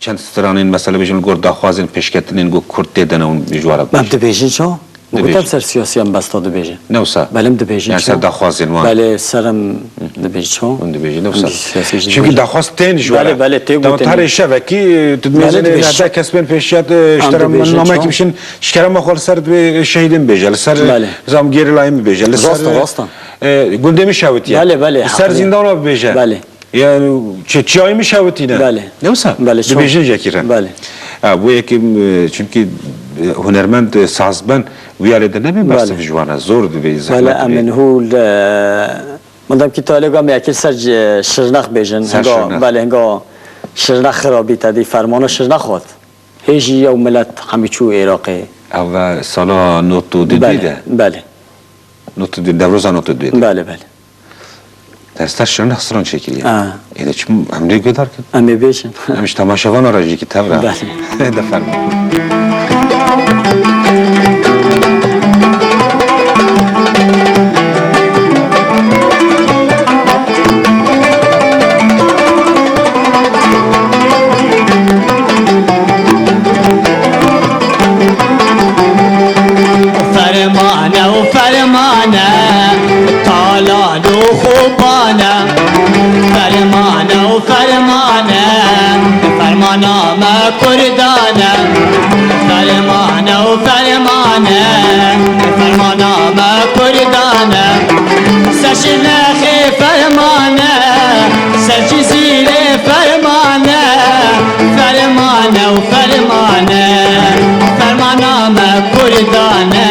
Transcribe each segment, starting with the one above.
چند سترانین مثلا بیشتر گرد داخوازین پیشکتنین گو کرد دیدن اون بیجوارا من دبیجین شو مگودم سر سیاسی هم بستا دبیجین نوسا بله دبیجین یعنی سر داخوازین ما بله سرم دبیجین شو اون دبیجین نوسا چون داخواست تین جوارا بله تیگو تین تر شبکی تدمیزن هذا كسبين پیشیت اشترام من نامه کی بشین شکرم مخال سر شهیدیم بیجل سر زام گیری لایم بیجل راست گنده میشویی بله سر زندان رو بیجل بله يعني چای میشویی نه بله نوسا بله بیجن جکیرن بله و یکی چونکی هنرمند سازبان ویاله نمی بس جوانه زور دوی زحمت بله امن هو مدام که طالب هم یکی سر شرنخ بیجن بله هنگا شرنخ خرابی تدی فرمانو شرنخ خود هیچ یو ملت همیچو عراقی او سالا نوتو دیده بله نوتو دیده دروزا نوتو دیده بله دستش شرنخ سران شکلیه اینه چی امری گدار کن امی بیشن امش تماشاوان راجی که تبره بله دفرم كردانا فرمانا وفرمانا فرمانا ما كردانا سشناخي فرمانا سجزيري فرمانا فرمانا وفرمانا فرمانا ما كردانا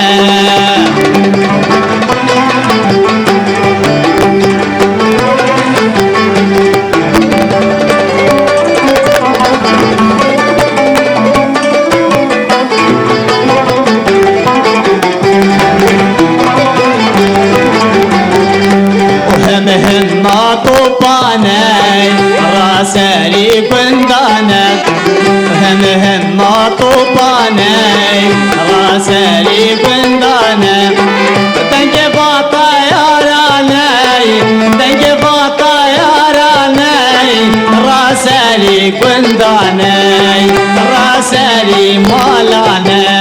راسالي قندانا هم ما طوبانا راسالي قندانا دنجي باطا يا راناي دنجي باطا يا راناي راسالي قندانا راسالي مالانا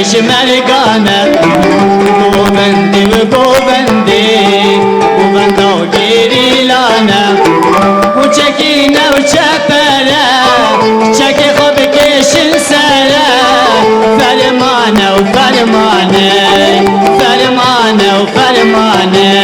شمرقانا قوبندي وقوبندي قوبندا وجيري لانا وشكينا وشفرا شكي خبكي شنسرا فرمانا وفرمانا فرمانا وفرمانا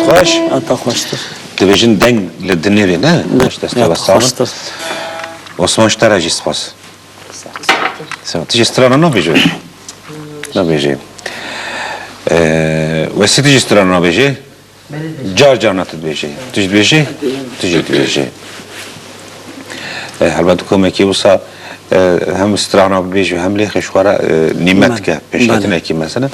خوش تا خوشتر دبیجن دنگ لدنیری نه خوش دست خوشتر عثمان شتراجی سپاس تیجی استرانا نبیجی نبیجی وسی تیجی استرانا نبیجی جار نات بیجی تیجی بیجی تیجی بیجی البته کمکی وسا هم استرانا بیجی هم لیخش خورا نیمت که پیشنهاد نکی مثلا